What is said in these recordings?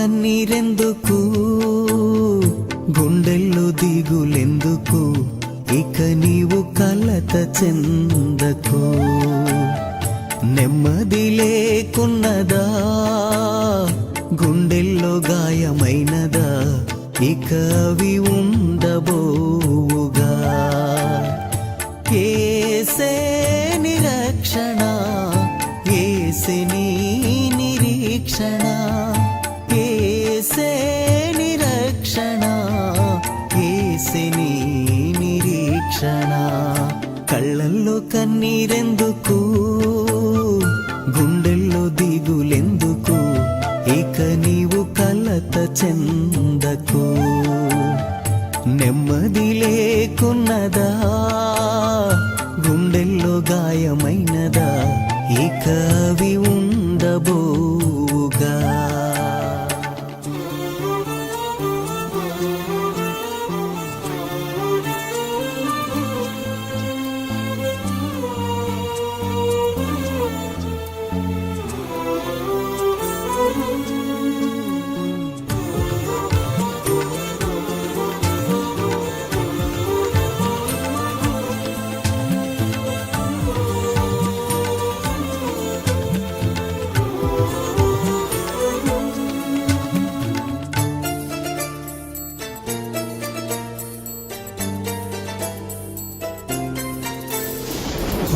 కన్నీరెందుకు, గుండెల్లో దిగులెందుకు, ఇక నీవు కలత చెందకు. నెమ్మది లేకున్నదా, గుండెల్లో గాయమైనదా, ఇక అవి ఉండబోవుగా. యేసే నిరక్షణ, యేసే నీ నిరీక్షణ, యేసే నిరక్షణ, యేసే నీ నిరీక్షణ. కళ్ళల్లో కన్నీరెందుకు, గుండెల్లో దిగులెందుకు, ఇక నీవు కలత చెందకు. నెమ్మది లేకున్నదా, గుండెల్లో గాయమైనదా, ఇక అవి ఉండబోవుగా.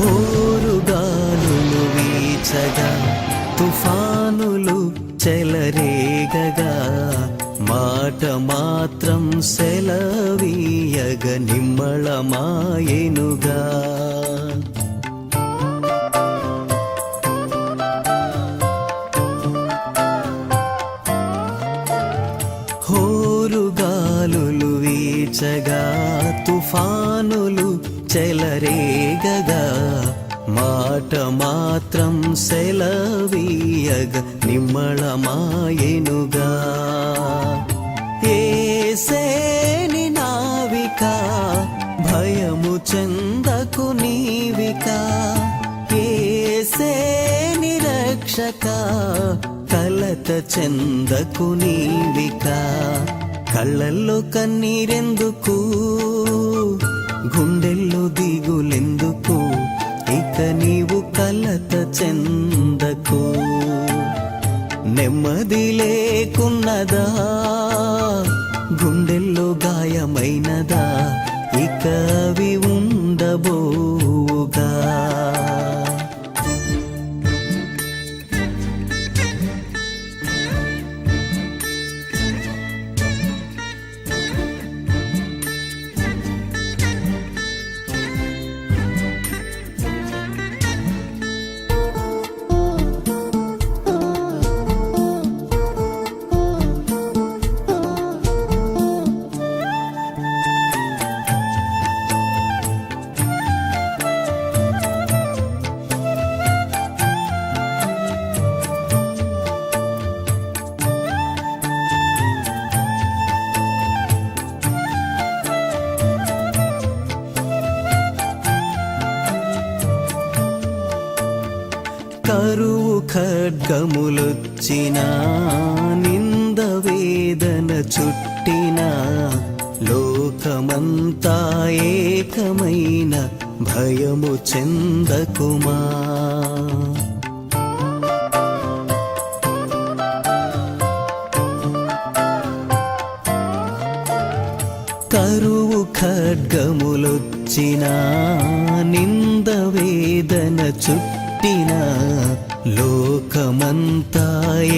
హోరుగాలులు వీచగా, తుఫానులు చెలరేగగా, మాట మాత్రం సెలవీయగ నిమ్మళమాయెనుగా. హోరుగాలులు వీచగా, తుఫానులు చెలరేగగా, మాట మాత్రం సెలవీయగ నిమ్మళమాయెనుగా. యేసే నీ నావిక, భయము చెందకు నీవిక, యేసే నీ రక్షక, కలత చెందకు నీవిక. కళ్ళల్లో కన్నీరెందుకు, గుండెల్లో దిగులెందుకు, ఇక నీవు కలత చెందకు. నెమ్మది లేకున్నదా, గుండెల్లో గాయమైనదా, ఇక అవి ఉండబోవుగా. కరువు ఖడ్గములొచ్చినా, నింద వేదన చుట్టినా, లోకమంతా ఏకమైన భయము చెందకుమా. కరువు ఖడ్గములొచ్చినా, నింద వేదన చుట్టినా, లోకమంతా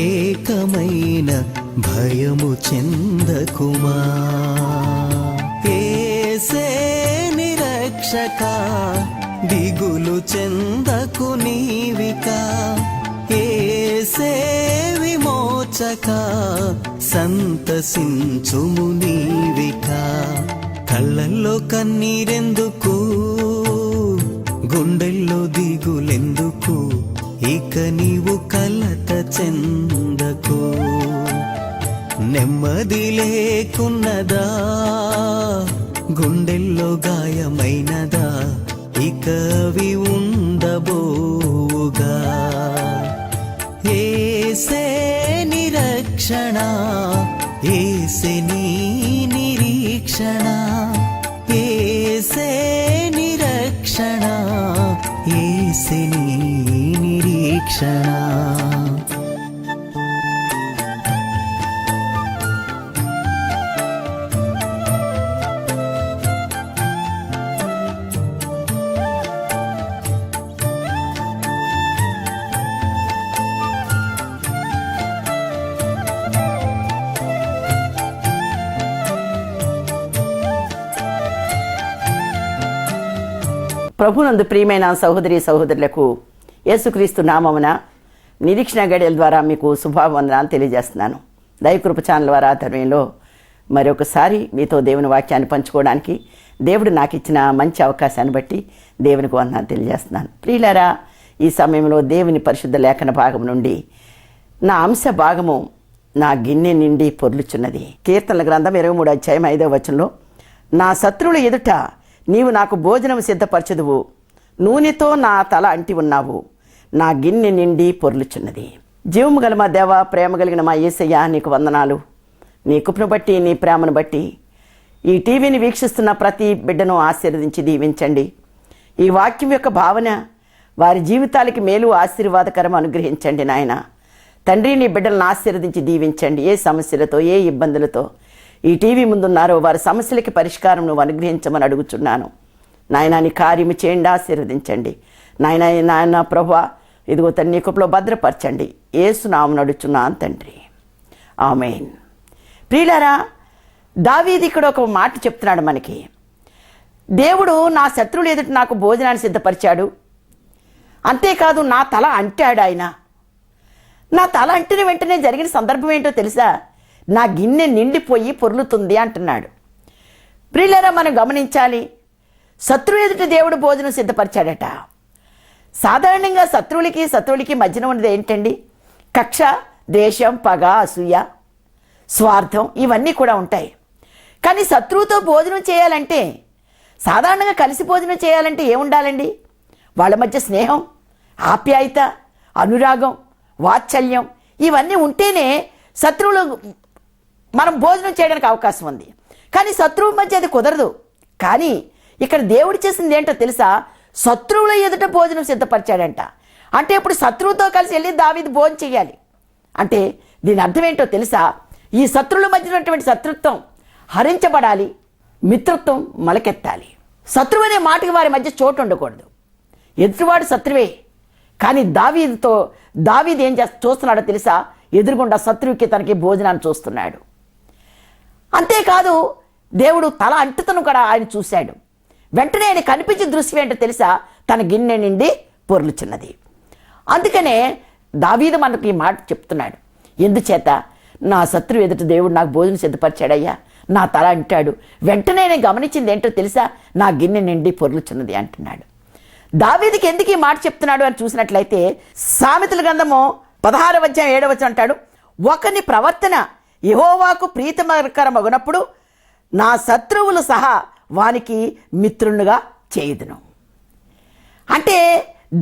ఏకమైన భయము చెందకుమా. యేసే నిరక్షక, దిగులు చెందకు నీవిక, యేసే విమోచక, సంతసించుము నీవిక. కళ్ళల్లో కన్నీరెందుకు, గుండెల్లో దిగులెందుకు, ఇక నీవు కలత చెందకు. నెమ్మది లేకున్నదా, గుండెల్లో గాయమైనదా, ఇక అవి ఉండబోవుగా. యేసే నిరక్షణ, నిరీక్షణ యేసే నీ నిరీక్షణ యేసే నిరీక్షణ యేసే నీ నిరీక్షణ ప్రభునందు ప్రియమైన సహోదరి సహోదరులకు యేసుక్రీస్తు నామమున నిరీక్షణ గడియల ద్వారా మీకు శుభావందనాలు తెలియజేస్తున్నాను. దైవకృప ఛానల్ ద్వారా ఆధ్వర్యంలో మరొకసారి మీతో దేవుని వాక్యాన్ని పంచుకోవడానికి దేవుడు నాకు ఇచ్చిన మంచి అవకాశాన్ని బట్టి దేవునికి వందనాలు తెలియజేస్తున్నాను. ప్రియులారా, ఈ సమయంలో దేవుని పరిశుద్ధ లేఖన భాగం నుండి నా అంశ భాగము నా గిన్నె నిండి పొర్లుచున్నది. కీర్తనల గ్రంథం 23 అధ్యాయం 5వ వచనంలో, నా శత్రువుల ఎదుట నీవు నాకు భోజనం సిద్ధపరచదువు, నూనెతో నా తల అంటి ఉన్నావు, నా గిన్నె నిండి పొర్లుచున్నది. జీవము గల మా దేవ, ప్రేమ కలిగిన మా యేసయ్య, నీకు వందనాలు. నీ కృపను బట్టి, నీ ప్రేమను బట్టి ఈ టీవీని వీక్షిస్తున్న ప్రతి బిడ్డను ఆశీర్వదించి దీవించండి. ఈ వాక్యం యొక్క భావన వారి జీవితాలకి మేలు ఆశీర్వాదకరం అనుగ్రహించండి నాయన. తండ్రి, నీ బిడ్డలను ఆశీర్వదించి దీవించండి. ఏ సమస్యలతో, ఏ ఇబ్బందులతో ఈ టీవీ ముందున్నారో వారి సమస్యలకి పరిష్కారం నువ్వు అనుగ్రహించమని అడుగుచున్నాను. నాయన, నీ కార్యము చేయండి, ఆశీర్వదించండి. నాయన ప్రభువా, ఇదిగో తండ్రి, నీ కృపలో భద్రపరచండి. యేసు నామమున అడుగుచున్నాను తండ్రి, ఆమేన్. ప్రియులారా, దావీదు ఇక్కడ ఒక మాట చెప్తున్నాడు మనకి. దేవుడు నా శత్రువులు ఎదుట నాకు భోజనాన్ని సిద్ధపరిచాడు, అంతేకాదు నా తల అంటాడు ఆయన. నా తల అంటిన వెంటనే జరిగిన సందర్భం ఏంటో తెలుసా? నా గిన్నె నిండిపోయి పొర్లుతుంది అంటున్నాడు. ప్రియులారా, మనం గమనించాలి, శత్రువు ఎదుట దేవుడు భోజనం సిద్ధపరిచాడట. సాధారణంగా శత్రువులకి మధ్యన ఉన్నది ఏంటండి? కక్ష, ద్వేషం, పగ, అసూయ, స్వార్థం, ఇవన్నీ కూడా ఉంటాయి. కానీ శత్రువుతో భోజనం చేయాలంటే, సాధారణంగా కలిసి భోజనం చేయాలంటే ఏముండాలండి? వాళ్ళ మధ్య స్నేహం, ఆప్యాయత, అనురాగం, వాత్సల్యం ఇవన్నీ ఉంటేనే శత్రువులు మనం భోజనం చేయడానికి అవకాశం ఉంది. కానీ శత్రువు మధ్య అది కుదరదు. కానీ ఇక్కడ దేవుడు చేసింది ఏంటో తెలుసా? శత్రువుల ఎదుట భోజనం సిద్ధపరిచాడంట. అంటే ఇప్పుడు శత్రువుతో కలిసి వెళ్ళి దావీదు భోజనం చేయాలి అంటే దీని అర్థం ఏంటో తెలుసా? ఈ శత్రువుల మధ్య ఉన్నటువంటి శత్రుత్వం హరించబడాలి, మిత్రత్వం మొలకెత్తాలి. శత్రువు అనే మాటకి వారి మధ్య చోటు ఉండకూడదు. ఎదుటివాడు శత్రువే, కానీ దావీదు ఏం చూస్తున్నాడో తెలుసా? ఎదురుగుండా శత్రువుకి తనకి భోజనాన్ని చూస్తున్నాడు. అంతేకాదు, దేవుడు తల అంటుతను కూడా ఆయన చూశాడు. వెంటనే ఆయన కనిపించే దృశ్యం ఏంటో తెలుసా? తన గిన్నె నిండి పొర్లుచున్నది. అందుకనే దావీదు మనకి ఈ మాట చెప్తున్నాడు. ఎందుచేత? నా శత్రువు ఎదుట దేవుడు నాకు భోజనం సిద్ధపరిచాడయ్యా, నా తల అంటాడు. వెంటనే నేను గమనించింది ఏంటో తెలుసా? నా గిన్నె నిండి పొర్లుచున్నది అంటున్నాడు. దావీదుకి ఎందుకు ఈ మాట చెప్తున్నాడు అని చూసినట్లయితే, సామెతల గ్రంథము 16వ అధ్యాయం 7వ వచనం అంటాడు, ఒకని ప్రవర్తన యెహోవాకు ప్రీతికరమగునప్పుడు నా శత్రువులు సహా వానికి మిత్రులుగా చేయుదును. అంటే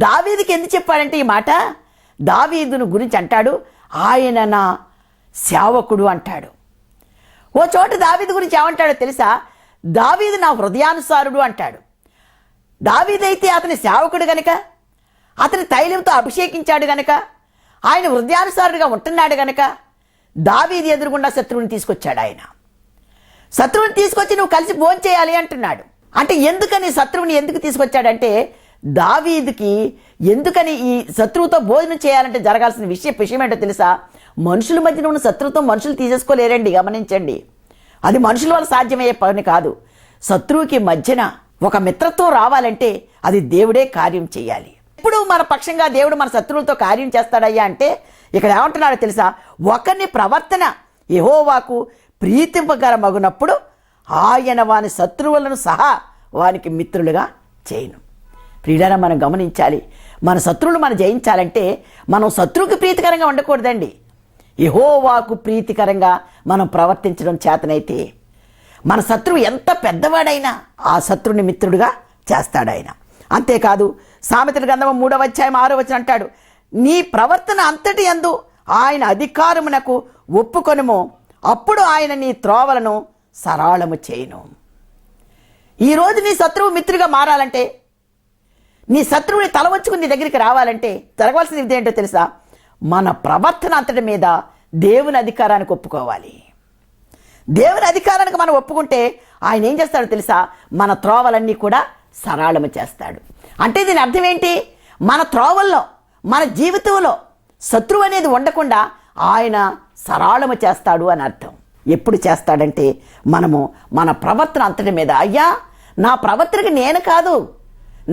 దావీదుకి ఎందుకు చెప్పాడంటే ఈ మాట? దావీదును గురించి అంటాడు, ఆయన నా సేవకుడు అంటాడు. ఓ చోట దావీదు గురించి ఏమంటాడో తెలుసా? దావీదు నా హృదయానుసారుడు అంటాడు. దావీదైతే అతని సేవకుడు గనక, అతని తైలంతో అభిషేకించాడు గనక, ఆయన హృదయానుసారుడిగా ఉంటున్నాడు గనక దావీదు ఎదురుగుండా శత్రువుని తీసుకొచ్చాడు. ఆయన శత్రువుని తీసుకొచ్చి నువ్వు కలిసి భోజనం చేయాలి అంటున్నాడు. అంటే ఎందుకని శత్రువుని ఎందుకు తీసుకొచ్చాడంటే, దావీదుకి ఎందుకని ఈ శత్రువుతో భోజనం చేయాలంటే జరగాల్సిన విషయం ఏంటో తెలుసా? మనుషుల మధ్యన ఉన్న శత్రువుతో మనుషులు తీసేసుకోలేరండి. గమనించండి, అది మనుషుల వల్ల సాధ్యమయ్యే పని కాదు. శత్రువుకి మధ్యన ఒక మిత్రత్వం రావాలంటే అది దేవుడే కార్యం చేయాలి. ఇప్పుడు మన పక్షంగా దేవుడు మన శత్రువులతో కార్యం చేస్తాడయ్యా అంటే ఇక్కడ ఏమంటున్నాడో తెలుసా? ఒకరిని ప్రవర్తన యెహోవాకు ప్రీతికరమగునప్పుడు ఆయన వాని శత్రువులను సహా వానికి మిత్రులుగా చేయను. ప్రియులారా, మనం గమనించాలి, మన శత్రువులు మనం జయించాలంటే మనం శత్రువుకి ప్రీతికరంగా ఉండకూడదండి. యెహోవాకు ప్రీతికరంగా మనం ప్రవర్తించడం చేతనైతే మన శత్రువు ఎంత పెద్దవాడైనా ఆ శత్రువుని మిత్రుడుగా చేస్తాడు ఆయన. అంతేకాదు, సామెతల గ్రంథం 3వ అధ్యాయం 6వ వచనం అంటాడు, నీ ప్రవర్తన అంతటి యందు ఆయన అధికారమునకు ఒప్పుకొనుము, అప్పుడు ఆయన నీ త్రోవలను సరళము చేయును. ఈరోజు నీ శత్రువు మిత్రుగా మారాలంటే, నీ శత్రువుని తల వంచుకుని నీ దగ్గరికి రావాలంటే జరగవలసింది ఇదేంటో తెలుసా? మన ప్రవర్తన అంతటి మీద దేవుని అధికారానికి ఒప్పుకోవాలి. దేవుని అధికారానికి మనం ఒప్పుకుంటే ఆయన ఏం చేస్తాడో తెలుసా? మన త్రోవలన్నీ కూడా సరళము చేస్తాడు. అంటే దీని అర్థం ఏంటి? మన త్రోవల్లో, మన జీవితంలో శత్రువు అనేది ఉండకుండా ఆయన సరళము చేస్తాడు అని అర్థం. ఎప్పుడు చేస్తాడంటే మనము మన ప్రవర్తన అంతటి మీద, అయ్యా నా ప్రవర్తనకి నేను కాదు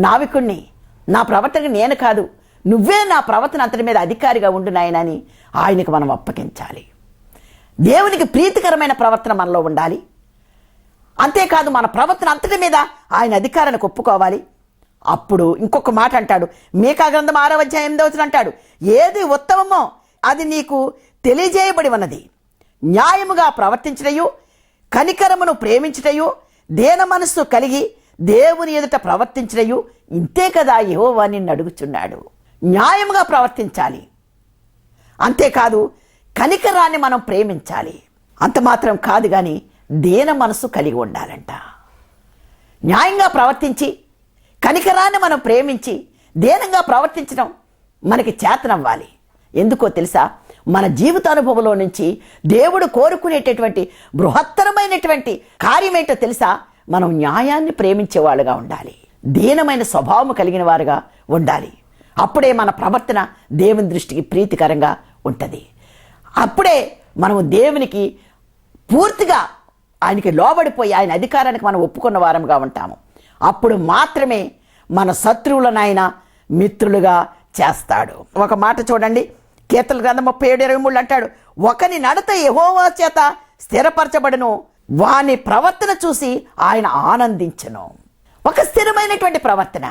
నావికుణ్ణి, నా ప్రవర్తనకి నేను కాదు, నువ్వే నా ప్రవర్తన అంతటి మీద అధికారిగా ఉండు నాయనా అని ఆయనకు మనం అప్పగించాలి. దేవునికి ప్రీతికరమైన ప్రవర్తన మనలో ఉండాలి. అంతేకాదు మన ప్రవర్తన అంతటి మీద ఆయన అధికారానికి ఒప్పుకోవాలి. అప్పుడు ఇంకొక మాట అంటాడు, మీకా గ్రంథం 6వ అధ్యాయం 8వ వచనం అంటాడు, ఏది ఉత్తమమో అది నీకు తెలియజేయబడి ఉన్నది. న్యాయముగా ప్రవర్తించటయు, కనికరమును ప్రేమించటయు, దేన మనస్సు కలిగి దేవుని ఎదుట ప్రవర్తించటయు ఇంతే కదా యెహోవా నిన్ను అడుగుచున్నాడు. న్యాయముగా ప్రవర్తించాలి. అంతేకాదు కనికరాన్ని మనం ప్రేమించాలి. అంత మాత్రం కాదు కానీ దేన మనస్సు కలిగి ఉండాలంట. న్యాయంగా ప్రవర్తించి కనికరాన్ని మనం ప్రేమించి దేనంగా ప్రవర్తించడం మనకి చేతనవ్వాలి. ఎందుకో తెలుసా? మన జీవితానుభవంలో నుంచి దేవుడు కోరుకునేటటువంటి బృహత్తరమైనటువంటి కార్యమేంటో తెలుసా? మనం న్యాయాన్ని ప్రేమించేవాళ్ళుగా ఉండాలి. దీనమైన స్వభావం కలిగిన వారుగా ఉండాలి. అప్పుడే మన ప్రవర్తన దేవుని దృష్టికి ప్రీతికరంగా ఉంటుంది. అప్పుడే మనము దేవునికి పూర్తిగా ఆయనకి లోబడిపోయి ఆయన అధికారానికి మనం ఒప్పుకున్న వారంగా ఉంటాము. అప్పుడు మాత్రమే మన శత్రువులను ఆయన మిత్రులుగా చేస్తాడు. ఒక మాట చూడండి, కీర్తనల గ్రంథం 37:23 అంటాడు, ఒకని నడత యెహోవా చేత స్థిరపరచబడును, వాని ప్రవర్తన చూసి ఆయన ఆనందించను. ఒక స్థిరమైనటువంటి ప్రవర్తన.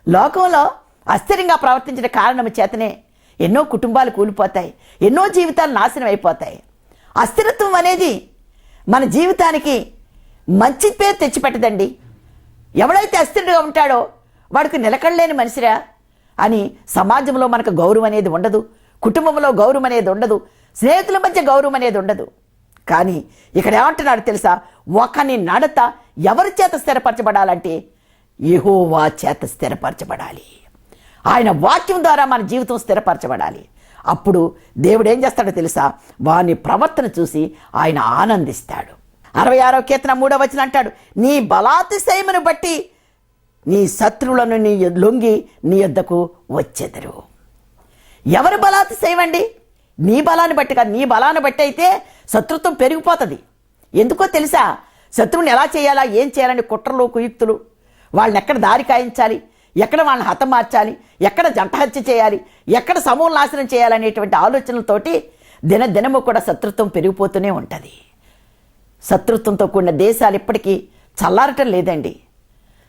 లోకంలో అస్థిరంగా ప్రవర్తించిన కారణం చేతనే ఎన్నో కుటుంబాలు కూలిపోతాయి, ఎన్నో జీవితాలు నాశనం అయిపోతాయి. అస్థిరత్వం అనేది మన జీవితానికి మంచి పేరు తెచ్చిపెట్టదండి. ఎవడైతే అస్థిరుడుగా ఉంటాడో వాడికి నిలకడలేని మనిషిరా అని సమాజంలో మనకు గౌరవం అనేది ఉండదు, కుటుంబంలో గౌరవం అనేది ఉండదు, స్నేహితుల మధ్య గౌరవం అనేది ఉండదు. కానీ ఇక్కడ ఏమంటున్నాడు తెలుసా? ఒకని నడత ఎవరి చేత స్థిరపరచబడాలంటే యెహోవా చేత స్థిరపరచబడాలి. ఆయన వాక్యం ద్వారా మన జీవితం స్థిరపరచబడాలి. అప్పుడు దేవుడు ఏం చేస్తాడో తెలుసా? వాని ప్రవర్తన చూసి ఆయన ఆనందిస్తాడు. 66వ కీర్తన 3వ వచనం అంటాడు, నీ బలాతిశయమును బట్టి నీ శత్రువులను నీ లొంగి నీ యొద్దకు వచ్చెదరు. ఎవరి బలాతిశయం అండి? నీ బలాన్ని బట్టి కాదు. నీ బలాన్ని బట్టి అయితే శత్రుత్వం పెరిగిపోతుంది. ఎందుకో తెలుసా? శత్రువుని ఎలా చేయాలా, ఏం చేయాలని కుట్రలు కుయుక్తులు, వాళ్ళని ఎక్కడ దారి కాయించాలి, ఎక్కడ వాళ్ళని హతమార్చాలి, ఎక్కడ జంట హత్య చేయాలి, ఎక్కడ సమూల నాశనం చేయాలనేటువంటి ఆలోచనలతోటి దినదినము కూడా శత్రుత్వం పెరిగిపోతూనే ఉంటుంది. శత్రుత్వంతో కూడిన దేశాలు ఇప్పటికీ చల్లారటం లేదండి.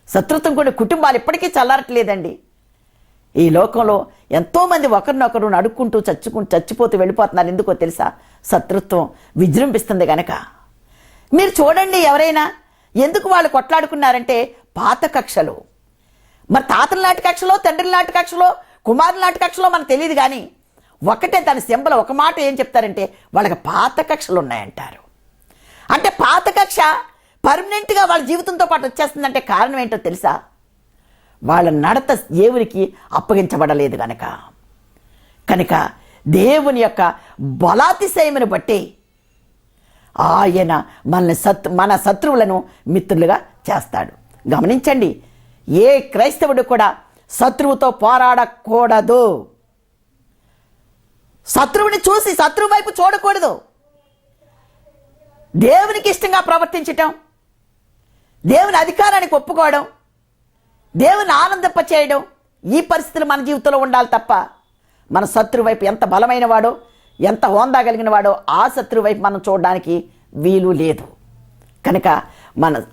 శత్రుత్వం కూడిన కుటుంబాలు ఇప్పటికీ చల్లారటం లేదండి. ఈ లోకంలో ఎంతోమంది ఒకరినొకరు నడుక్కుంటూ చచ్చిపోతూ వెళ్ళిపోతున్నారు. ఎందుకో తెలుసా? శత్రుత్వం విజృంభిస్తుంది గనక. మీరు చూడండి, ఎవరైనా ఎందుకు వాళ్ళు కొట్లాడుకున్నారంటే పాత కక్షలు. మరి తాతల నాటి కక్షలో, తండ్రుల నాటి కక్షలో, కుమారుల నాటి కక్షలో మనకు తెలియదు. కానీ ఒకటే దాని సింబల్, ఒక మాట ఏం చెప్తారంటే వాళ్ళకి పాత కక్షలు ఉన్నాయంటారు. అంటే పాత కక్ష పర్మనెంట్గా వాళ్ళ జీవితంతో పాటు వచ్చేస్తుందంటే కారణం ఏంటో తెలుసా? వాళ్ళ నడత దేవునికి అప్పగించబడలేదు కనుక దేవుని యొక్క బలాతిశయమును బట్టి ఆయన మన శత్రువులను మిత్రులుగా చేస్తాడు. గమనించండి, ఏ క్రైస్తవుడు కూడా శత్రువుతో పోరాడకూడదు. శత్రువుని చూసి శత్రువు వైపు చూడకూడదు. దేవునికి ఇష్టంగా ప్రవర్తించటం, దేవుని అధికారానికి ఒప్పుకోవడం, దేవుని ఆనందింప చేయడం, ఈ పరిస్థితులు మన జీవితంలో ఉండాలి తప్ప మన శత్రువు వైపు ఎంత బలమైన వాడో, ఎంత హోందా కలిగిన వాడో ఆ శత్రువు వైపు మనం చూడడానికి వీలు లేదు. కనుక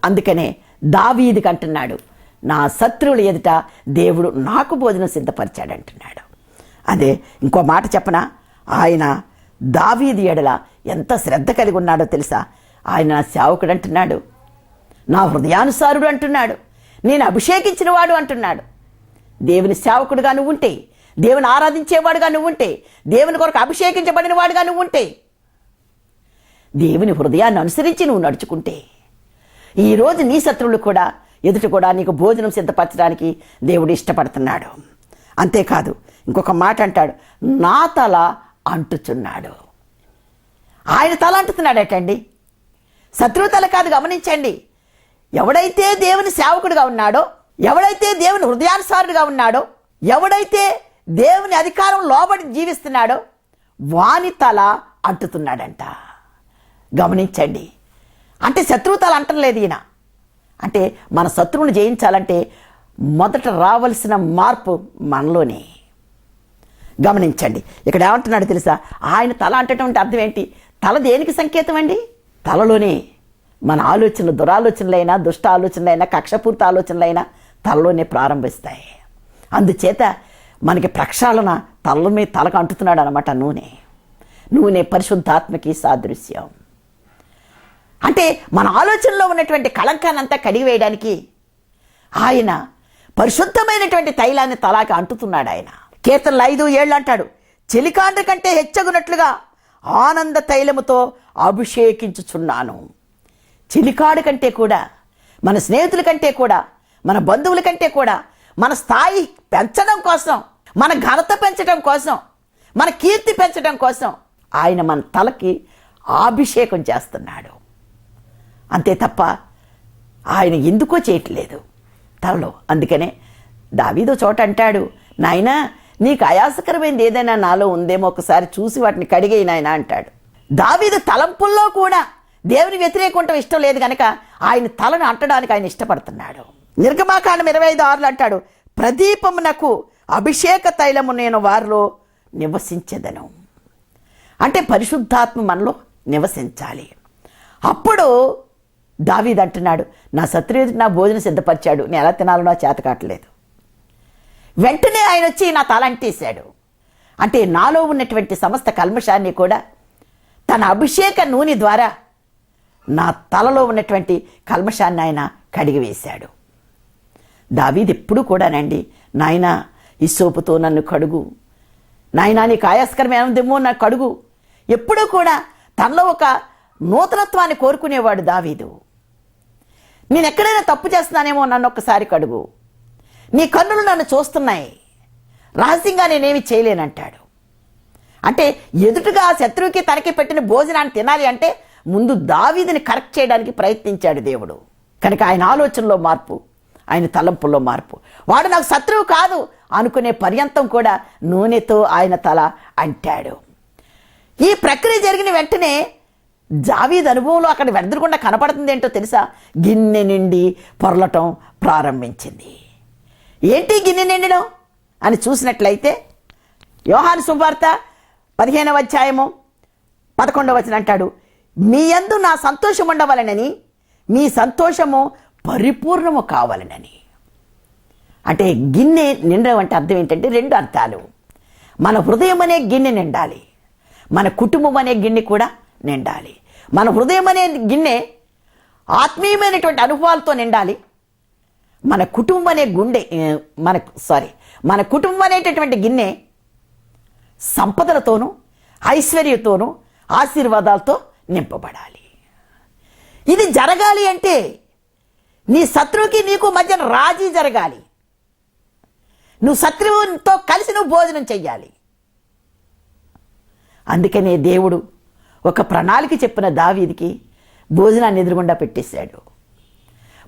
అందుకనే దావీదుకి అంటున్నాడు, నా శత్రువుల ఎదుట దేవుడు నాకు భోజనం సిద్ధపరిచాడు అంటున్నాడు. అదే ఇంకో మాట చెప్పనా? ఆయన దావీదు ఎడల ఎంత శ్రద్ధ కలిగి ఉన్నాడో తెలుసా? ఆయన నా సేవకుడు అంటున్నాడు, నా హృదయానుసారుడు అంటున్నాడు, నేను అభిషేకించిన వాడు అంటున్నాడు. దేవుని సేవకుడుగా నువ్వుంటే, దేవుని ఆరాధించేవాడుగా నువ్వుంటే, దేవుని కొరకు అభిషేకించబడిన వాడుగా నువ్వుంటే దేవుని హృదయాన్ని అనుసరించి నువ్వు నడుచుకుంటే ఈరోజు నీ శత్రువులు కూడా ఎదుట కూడా నీకు భోజనం సిద్ధపరచడానికి దేవుడు ఇష్టపడుతున్నాడు. అంతేకాదు ఇంకొక మాట అంటాడు, నా తల అంటుచున్నాడు. ఆయన తల అంటుతున్నాడటండి, శత్రువు తల కాదు. గమనించండి, ఎవడైతే దేవుని సేవకుడిగా ఉన్నాడో, ఎవడైతే దేవుని హృదయానుసారుడిగా ఉన్నాడో, ఎవడైతే దేవుని అధికారం లోబడి జీవిస్తున్నాడో వాని తల అంటుతున్నాడంట. గమనించండి, అంటే శత్రువు తల అంటలేదు ఈయన. అంటే మన శత్రువుని జయించాలంటే మొదట రావలసిన మార్పు మనలోనే. గమనించండి, ఇక్కడ ఏమంటున్నాడు తెలుసా? ఆయన తల అంటటువంటి అర్థం ఏంటి? తల దేనికి సంకేతం అండి? తలలోనే మన ఆలోచనలు, దురాలోచనలైనా, దుష్ట ఆలోచనలైనా, కక్షపూర్తి ఆలోచనలైనా తలలోనే ప్రారంభిస్తాయి. అందుచేత మనకి ప్రక్షాళన తల మీద తలకు అంటుతున్నాడు అనమాట. నూనె పరిశుద్ధాత్మకి సాదృశ్యం. అంటే మన ఆలోచనలో ఉన్నటువంటి కళంకాన్ని అంతా కడిగివేయడానికి ఆయన పరిశుద్ధమైనటువంటి తైలాన్ని తలాకి అంటుతున్నాడు. ఆయన కీర్తనలు 5:7 అంటాడు, చెలికాండ్ర కంటే హెచ్చగునట్లుగా ఆనంద తైలముతో అభిషేకించుచున్నాను. చెలికాడు కంటే కూడా, మన స్నేహితుల కంటే కూడా, మన బంధువుల కంటే కూడా మన స్థాయి పెంచడం కోసం, మన ఘనత పెంచడం కోసం, మన కీర్తి పెంచడం కోసం ఆయన మన తలకి అభిషేకం చేస్తున్నాడు. అంతే తప్ప ఆయన ఎందుకో చేయట్లేదు తలలో. అందుకనే దావీదు చోట అంటాడు, నాయనా నీకు ఆయాసకరమైనది ఏదైనా నాలో ఉందేమో ఒకసారి చూసి వాటిని కడిగేయి నాయనా అంటాడు. దావీదు తలంపుల్లో కూడా దేవుని వ్యతిరేకుంటం ఇష్టం లేదు కనుక ఆయన తలను అంటడానికి ఆయన ఇష్టపడుతున్నాడు. నిర్గమాకాండం 25:6 అంటాడు, ప్రదీపమునకు అభిషేక తైలము నేను వారిలో నివసించెదను. అంటే పరిశుద్ధాత్మ మనలో నివసించాలి. అప్పుడు దావీదు అంటున్నాడు, నా శత్రువు నా భోజనం సిద్ధపరిచాడు, నేను ఎలా తినాలనో చేత కావట్లేదు. వెంటనే ఆయన వచ్చి నా తల అంటేశాడు. అంటే నాలో ఉన్నటువంటి సమస్త కల్మషాన్ని కూడా తన అభిషేక నూనె ద్వారా నా తలలో ఉన్నటువంటి కల్మషాన్ని ఆయన కడిగివేశాడు. దావీదు ఎప్పుడు కూడానండి, నాయనా హిస్సోపుతో నన్ను కడుగు, నాయనా నీకు ఆయాస్కరమేమో నాకు కడుగు. ఎప్పుడూ కూడా తనలో ఒక నూతనత్వాన్ని కోరుకునేవాడు దావీదు. నేను ఎక్కడైనా తప్పు చేస్తున్నానేమో నన్ను ఒక్కసారి కడుగు, నీ కన్నులు నన్ను చూస్తున్నాయి, రహస్యంగా నేనేమి చేయలేనంటాడు. అంటే ఎదుటిగా శత్రువుకి తనకి పెట్టిన భోజనాన్ని తినాలి అంటే ముందు దావీదుని కరెక్ట్ చేయడానికి ప్రయత్నించాడు దేవుడు. కనుక ఆయన ఆలోచనలో మార్పు, ఆయన తలంపుల్లో మార్పు. వాడు నాకు శత్రువు కాదు అనుకునే పర్యంతం కూడా నూనెతో ఆయన తల అంటాడు. ఈ ప్రక్రియ జరిగిన వెంటనే దావీదు అనుభవంలో అక్కడ వెదరకుండా కనపడుతుంది ఏంటో తెలుసా? గిన్నె నిండి పొరలటం ప్రారంభించింది. ఏంటి గిన్నె నిండడం అని చూసినట్లయితే యోహాను సువార్త 15వ అధ్యాయము 11వ వచనం అంటాడు, మీ యందు నా సంతోషం ఉండవలనని, మీ సంతోషము పరిపూర్ణము కావాలనని. అంటే గిన్నె నిండడం అంటే అర్థం ఏంటంటే 2 అర్థాలు. మన హృదయం అనే గిన్నె నిండాలి, మన కుటుంబం అనే గిన్నె కూడా నిండాలి. మన హృదయం అనే గిన్నె ఆత్మీయమైనటువంటి అనుభవాలతో నిండాలి. మన కుటుంబం అనే మన కుటుంబం అనేటటువంటి గిన్నె సంపదలతోనూ ఐశ్వర్యతోనూ ఆశీర్వాదాలతో నింపబడాలి. ఇది జరగాలి అంటే నీ శత్రువుకి నీకు మధ్య రాజీ జరగాలి. నువ్వు శత్రువుతో కలిసి నువ్వు భోజనం చెయ్యాలి. అందుకనే దేవుడు ఒక ప్రణాళిక చెప్పిన దావీదుకి భోజనాన్ని ఎదురుగుండా పెట్టేశాడు.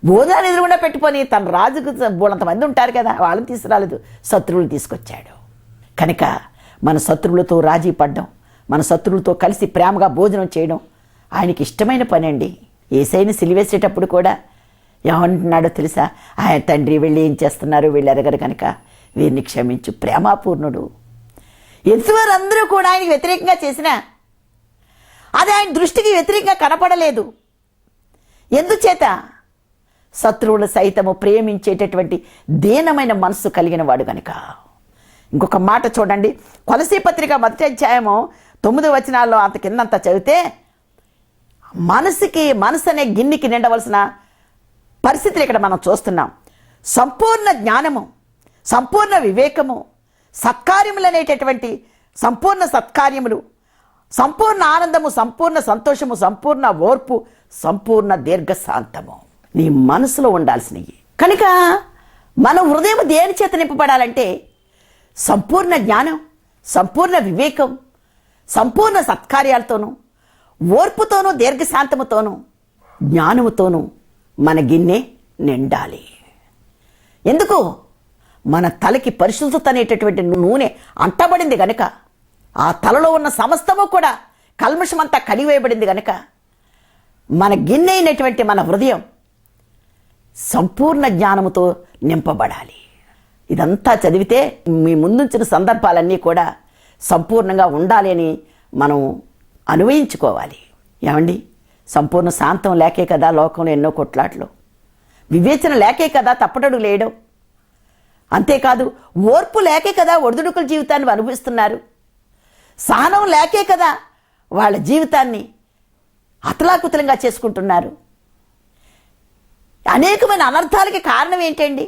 భోజనాన్ని ఎదురుగుండా పెట్టుకొని తన రాజుకు బోలంతమంది ఉంటారు కదా, వాళ్ళని తీసుకురాలేదు, శత్రువులు తీసుకొచ్చాడు. కనుక మన శత్రువులతో రాజీ పడ్డం, మన శత్రువులతో కలిసి ప్రేమగా భోజనం చేయడం ఆయనకి ఇష్టమైన పని అండి. యేసయ్యని సిలివేసేటప్పుడు కూడా ఏమంటున్నాడో తెలుసా? ఆయన తండ్రి వెళ్ళి ఏం చేస్తున్నారు వీళ్ళు ఎరగరు కనుక వీరిని క్షమించు, ప్రేమాపూర్ణుడు. ఎదుటివారందరూ కూడా ఆయనకి వ్యతిరేకంగా చేసినా అది ఆయన దృష్టికి వ్యతిరేకంగా కనపడలేదు. ఎందుచేత? శత్రువులు సైతము ప్రేమించేటటువంటి దీనమైన మనస్సు కలిగిన వాడు కనుక. ఇంకొక మాట చూడండి, కొలసీ పత్రిక 1వ అధ్యాయము 9 వచనాల్లో అంత కిందంతా చదివితే మనసు అనే గిన్నెకి నిండవలసిన పరిస్థితులు ఇక్కడ మనం చూస్తున్నాం. సంపూర్ణ జ్ఞానము, సంపూర్ణ వివేకము, సత్కార్యములు అనేటటువంటి సంపూర్ణ సత్కార్యములు, సంపూర్ణ ఆనందము, సంపూర్ణ సంతోషము, సంపూర్ణ ఓర్పు, సంపూర్ణ దీర్ఘశాంతము నీ మనసులో ఉండాల్సినవి. కనుక మన హృదయం దేని చేత నింపబడాలంటే సంపూర్ణ జ్ఞానం, సంపూర్ణ వివేకం, సంపూర్ణ సత్కార్యాలతోనూ, ఓర్పుతోనూ, దీర్ఘశాంతముతోనూ, జ్ఞానముతోనూ మన గిన్నె నిండాలి. ఎందుకు? మన తలకి పరిశుద్ధత అనేటటువంటి నూనె అంటబడింది గనుక, ఆ తలలో ఉన్న సమస్తము కూడా కల్మషమంతా కడివేయబడింది గనుక మన గిన్నె అయినటువంటి మన హృదయం సంపూర్ణ జ్ఞానముతో నింపబడాలి. ఇదంతా చదివితే మీ ముందుంచిన సందర్భాలన్నీ కూడా సంపూర్ణంగా ఉండాలి అని మనం అన్వయించుకోవాలి. ఏమండి, సంపూర్ణ శాంతం లేకే కదా లోకంలో ఎన్నో కొట్లాట్లు, వివేచన లేకే కదా తప్పటడుగు లేయడం, అంతేకాదు ఓర్పు లేకే కదా ఒడిదుడుకుల జీవితాన్ని అనుభవిస్తున్నారు, సహనం లేకే కదా వాళ్ళ జీవితాన్ని అతలాకుతలంగా చేసుకుంటున్నారు. అనేకమైన అనర్థాలకి కారణం ఏంటండి?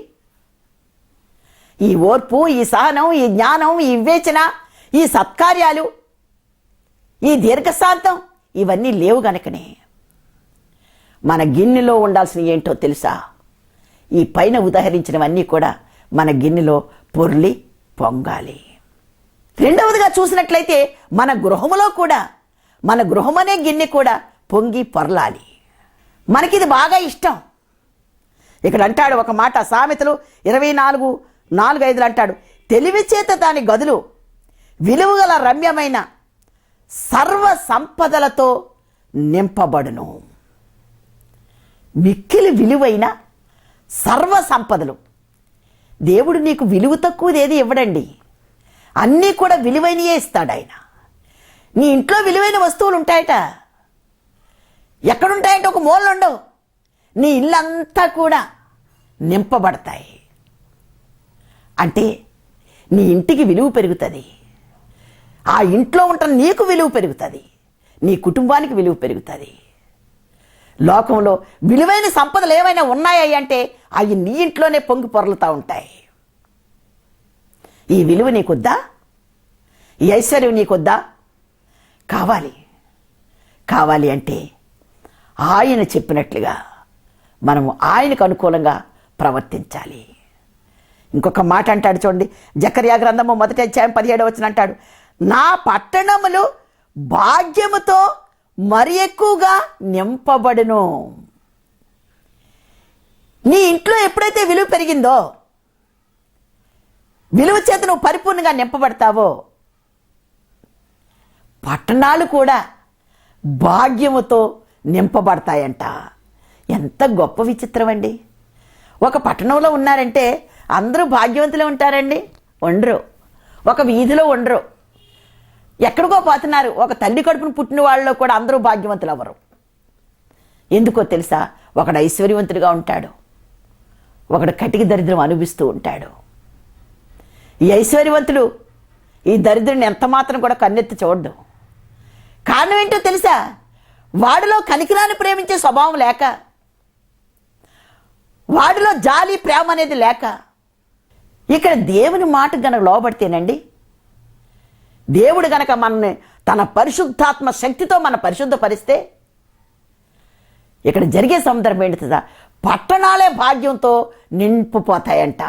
ఈ ఓర్పు, ఈ సహనం, ఈ జ్ఞానం, ఈ వివేచన, ఈ సత్కార్యాలు, ఈ దీర్ఘశాంతం ఇవన్నీ లేవు గనుకనే. మన గిన్నెలో ఉండాల్సిన ఏంటో తెలుసా? ఈ పైన ఉదాహరించినవన్నీ కూడా మన గిన్నెలో పొర్లి పొంగాలి. రెండవదిగా చూసినట్లయితే మన గృహములో కూడా, మన గృహం అనే గిన్నె కూడా పొంగి పొరలాలి. మనకిది బాగా ఇష్టం. ఇక్కడ అంటాడు ఒక మాట, సామెతలు 24:4-5 అంటాడు, తెలివి చేత దాని గదులు విలువగల రమ్యమైన సర్వ సంపదలతో నింపబడును. మిక్కిలి విలువైన సర్వ సంపదలు. దేవుడు నీకు విలువ తక్కువదేది ఇవ్వడండి, అన్నీ కూడా విలువైనయే ఇస్తాడు ఆయన. నీ ఇంట్లో విలువైన వస్తువులు ఉంటాయట, ఎక్కడుంటాయంటే ఒక మూలలో ఉండవు, నీ ఇల్లంతా కూడా నింపబడతాయి. అంటే నీ ఇంటికి విలువ పెరుగుతుంది, ఆ ఇంట్లో ఉంటున్న నీకు విలువ పెరుగుతుంది, నీ కుటుంబానికి విలువ పెరుగుతుంది. లోకంలో విలువైన సంపదలు ఏమైనా ఉన్నాయి అంటే అవి నీ ఇంట్లోనే పొంగి పొరలుతూ ఉంటాయి. ఈ విలువ నీకొద్దా? ఈ ఐశ్వర్యం నీకొద్దా? కావాలి అంటే ఆయన చెప్పినట్లుగా మనము ఆయనకు అనుకూలంగా ప్రవర్తించాలి. ఇంకొక మాట అంటాడు చూడండి, జకర్యా గ్రంథము 1:17 అంటాడు, నా పట్టణములు భాగ్యముతో మరి ఎక్కువగా నింపబడును. నీ ఇంట్లో ఎప్పుడైతే విలువ పెరిగిందో, విలువ చేత నువ్వు పరిపూర్ణంగా నింపబడతావో, పట్టణాలు కూడా భాగ్యముతో నింపబడతాయంట. ఎంత గొప్ప విచిత్రం అండి! ఒక పట్టణంలో ఉన్నారంటే అందరూ భాగ్యవంతులే ఉంటారండి? ఉండరు. ఒక వీధిలో ఉండరు, ఎక్కడికో పోతున్నారు. ఒక తల్లి కడుపును పుట్టిన వాళ్ళలో కూడా అందరూ భాగ్యవంతులు అవ్వరు. ఎందుకో తెలుసా? ఒకడు ఐశ్వర్యవంతుడిగా ఉంటాడు, ఒకడు కటిక దరిద్రం అనుభవిస్తూ ఉంటాడు. ఈ ఐశ్వర్యవంతుడు ఈ దరిద్రుని ఎంత మాత్రం కూడా కన్నెత్తి చూడడు. కారణం ఏంటో తెలుసా? వాడిలో కనికిరాన్ని ప్రేమించే స్వభావం లేక, వాడిలో జాలి ప్రేమ అనేది లేక. ఇక్కడ దేవుని మాట గనక లోబడితేనండి, దేవుడు గనక మనల్ని తన పరిశుద్ధాత్మ శక్తితో మన పరిశుద్ధపరిస్తే ఇక్కడ జరిగే సందర్భం ఏంటి తెలుసా? పట్టణాలే భాగ్యంతో నింపిపోతాయంట.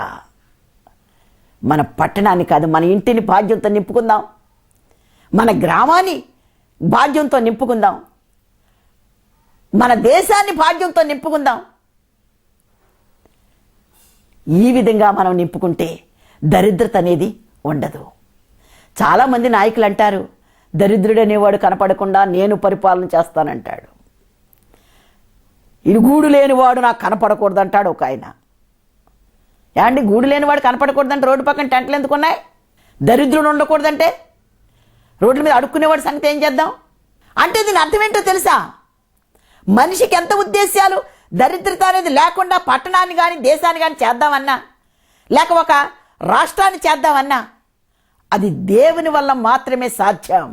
మన పట్టణాన్ని కాదు, మన ఇంటిని భాగ్యంతో నింపుకుందాం, మన గ్రామాన్ని భాగ్యంతో నింపుకుందాం, మన దేశాన్ని భాగ్యంతో నింపుకుందాం. ఈ విధంగా మనం నింపుకుంటే దరిద్రత అనేది ఉండదు. చాలామంది నాయకులు అంటారు, దరిద్రుడు అనేవాడు కనపడకుండా నేను పరిపాలన చేస్తానంటాడు. ఇది గూడు లేనివాడు నాకు కనపడకూడదు అంటాడు ఒక ఆయన. ఏమండి, గూడు లేనివాడు కనపడకూడదంటే రోడ్డు పక్కన టెంట్లు ఎందుకు ఉన్నాయి? దరిద్రుడు ఉండకూడదంటే రోడ్ల మీద అడుక్కునేవాడు సంగతి ఏం చేద్దాం? అంటే దీని అర్థం ఏంటో తెలుసా? మనిషికి ఎంత ఉద్దేశాలు, దరిద్రత అనేది లేకుండా పట్టణాన్ని కానీ దేశాన్ని కానీ చేద్దామన్నా, లేక ఒక రాష్ట్రాన్ని చేద్దామన్నా అది దేవుని వల్ల మాత్రమే సాధ్యం,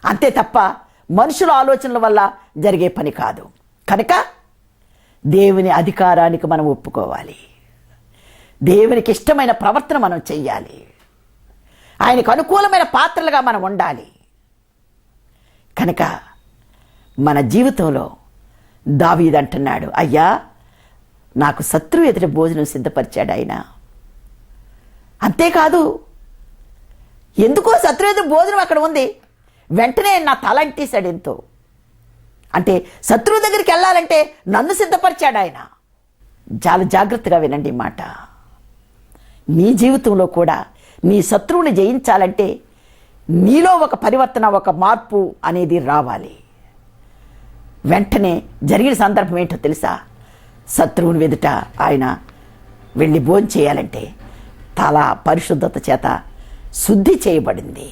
అంతే తప్ప మనుషుల ఆలోచనల వల్ల జరిగే పని కాదు. కనుక దేవుని అధికారానికి మనం ఒప్పుకోవాలి, దేవునికి ఇష్టమైన ప్రవర్తన మనం చెయ్యాలి, ఆయనకు అనుకూలమైన పాత్రలుగా మనం ఉండాలి. కనుక మన జీవితంలో దావీదు అంటున్నాడు, అయ్యా నాకు శత్రువు ఎదుట భోజనం సిద్ధపరిచాడు ఆయన. అంతేకాదు, ఎందుకో శత్రువు ఎదుట భోజనం అక్కడ ఉంది, వెంటనే నా తల అంటేశాడు ఎంతో. అంటే శత్రువు దగ్గరికి వెళ్ళాలంటే నన్ను సిద్ధపరిచాడు ఆయన. చాలా జాగ్రత్తగా వినండి ఈ మాట. నీ జీవితంలో కూడా నీ శత్రువుని జయించాలంటే నీలో ఒక పరివర్తన, ఒక మార్పు అనేది రావాలి. వెంటనే జరిగిన సందర్భం ఏంటో తెలుసా? శత్రువుని ఎదుట ఆయన వెళ్ళి భోజనం చేయాలంటే తల పరిశుద్ధత చేత శుద్ధి చేయబడింది.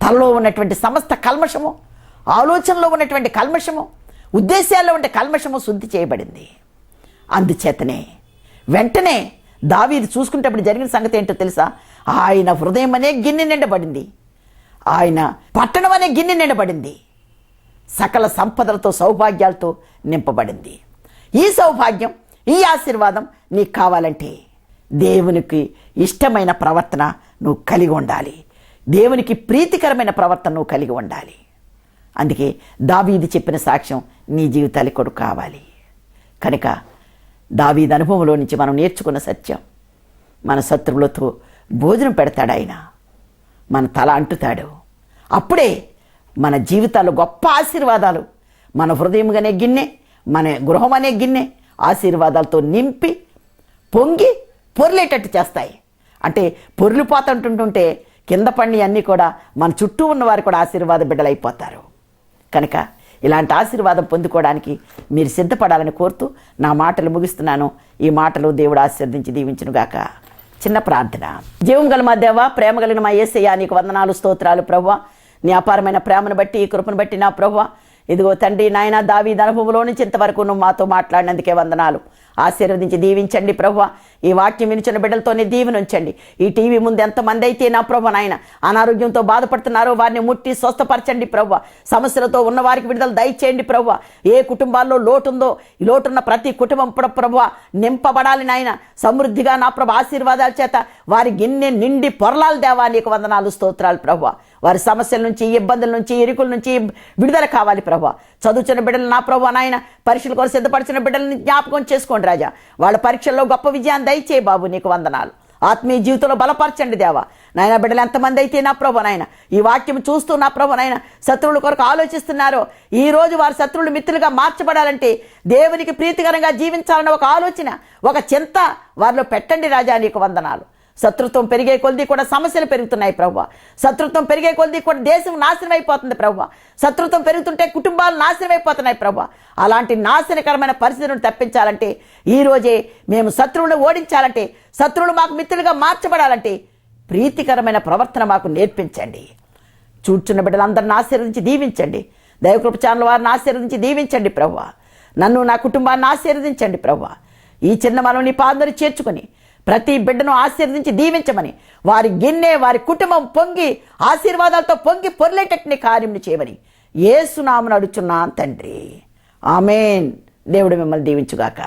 తలలో ఉన్నటువంటి సమస్త కల్మషము, ఆలోచనలో ఉన్నటువంటి కల్మషము, ఉద్దేశాల్లో ఉండే కల్మషము శుద్ధి చేయబడింది. అందుచేతనే వెంటనే దావీదు చూసుకునేటప్పుడు జరిగిన సంగతి ఏంటో తెలుసా? ఆయన హృదయం అనే గిన్నె నిండబడింది, ఆయన పట్టణం అనే గిన్నె నిండబడింది, సకల సంపదలతో సౌభాగ్యాలతో నింపబడింది. ఈ సౌభాగ్యం, ఈ ఆశీర్వాదం నీకు కావాలంటే దేవునికి ఇష్టమైన ప్రవర్తన నువ్వు కలిగి ఉండాలి. దేవునికి ప్రీతికరమైన ప్రవర్తన నువ్వు కలిగి ఉండాలి. అందుకే దావీదు చెప్పిన సాక్ష్యం నీ జీవితానికి కూడా కావాలి. కనుక దావీదు అనుభవంలో నుంచి మనం నేర్చుకున్న సత్యం, మన శత్రువులతో భోజనం పెడతాడు ఆయన, మన తల అంటుతాడు. అప్పుడే మన జీవితాల్లో గొప్ప ఆశీర్వాదాలు, మన హృదయం అనే గిన్నె, మన గృహం అనే గిన్నె ఆశీర్వాదాలతో నింపి పొంగి పొర్లేటట్టు చేస్తాయి. అంటే పొర్లిపోతుంటుంటే కింద పడిని అన్నీ కూడా మన చుట్టూ ఉన్నవారు కూడా ఆశీర్వాద బిడ్డలైపోతారు. కనుక ఇలాంటి ఆశీర్వాదం పొందుకోవడానికి మీరు సిద్ధపడాలని కోరుతూ నా మాటలు ముగిస్తున్నాను. ఈ మాటలు దేవుడు ఆశీర్వదించి దీవించునుగాక. చిన్న ప్రార్థన. జీవం గల మా దేవా, ప్రేమ కలిగిన మా యేసయ్యా, నీకు వందనాలు, స్తోత్రాలు ప్రభువా. నీ అపారమైన ప్రేమను బట్టి, ఈ కృపను బట్టి నా ప్రభువా, ఇదిగో తండ్రి నాయన, దావీదు అనుభవంలో నుంచి ఇంతవరకు నువ్వు మాతో మాట్లాడినందుకే వందనాలు. ఆశీర్వదించి దీవించండి ప్రభువా. ఈ వాక్యం వినిచిన బిడ్డలతోనే దీవెనుంచండి. ఈ టీవీ ముందు ఎంతమంది అయితే నా ప్రభు నాయన అనారోగ్యంతో బాధపడుతున్నారో వారిని ముట్టి స్వస్థపరచండి ప్రభువా. సమస్యలతో ఉన్న వారికి విడుదల దయచేయండి ప్రభువా. ఏ కుటుంబాల్లో లోటుందో, ఈ లోటున్న ప్రతి కుటుంబం ప్రభువా నింపబడాలి నాయన. సమృద్ధిగా నా ప్రభు ఆశీర్వాదాల చేత వారి గిన్నె నిండి పొరలాలు దేవా, నీకు వందనాలు, స్తోత్రాలు ప్రభువా. వారి సమస్యల నుంచి, ఇబ్బందుల నుంచి, ఇరుకుల నుంచి విడుదల కావాలి ప్రభువా. చదువుతున్న బిడ్డలు నా ప్రభువా నాయన, పరీక్షల కోసం సిద్ధపరిచిన బిడ్డలని జ్ఞాపకం చేసుకోండి రాజా. వాళ్ళ పరీక్షల్లో గొప్ప విజయాన్ని దయచేయి బాబు, నీకు వందనాలు. ఆత్మీయ జీవితంలో బలపరచండి దేవా నాయన. బిడ్డలు ఎంతమంది అయితే నా ప్రభు నాయన ఈ వాక్యం చూస్తూ నా ప్రభు నాయన శత్రువుల కొరకు ఆలోచిస్తున్నారో, ఈ రోజు వారి శత్రువులు మిత్రులుగా మార్చబడాలంటే, దేవునికి ప్రీతికరంగా జీవించాలన్న ఒక ఆలోచన, ఒక చింత వారిలో పెట్టండి రాజా, నీకు వందనాలు. శత్రుత్వం పెరిగే కొద్దీ కూడా సమస్యలు పెరుగుతున్నాయి ప్రభువా. శత్రుత్వం పెరిగే కొద్దీ కూడా దేశం నాశనం అయిపోతుంది ప్రభువా. శత్రుత్వం పెరుగుతుంటే కుటుంబాలు నాశనం అయిపోతున్నాయి ప్రభువా. అలాంటి నాశనకరమైన పరిస్థితులను తప్పించాలంటే, ఈరోజే మేము శత్రువులను ఓడించాలంటే, శత్రువులు మాకు మిత్రులుగా మార్చబడాలంటే ప్రీతికరమైన ప్రవర్తన మాకు నేర్పించండి. చూచున్న బిడ్డలందరిని ఆశీర్వదించి దీవించండి. దైవకృప ఛానల్ వారిని ఆశీర్వదించి దీవించండి ప్రభువా. నన్ను, నా కుటుంబాన్ని ఆశీర్వదించండి ప్రభువా. ఈ చిన్న మనం నీ పాదరి చేర్చుకొని ప్రతి బిడ్డను ఆశీర్వదించి దీవించమని, వారి గిన్నె, వారి కుటుంబం పొంగి ఆశీర్వాదాలతో పొంగి పొర్లేటట్టుని కార్యం చేయమని యేసు నామమున అడుగుచున్నాను తండ్రి. ఆమేన్. దేవుడు మిమ్మల్ని దీవించుగాక.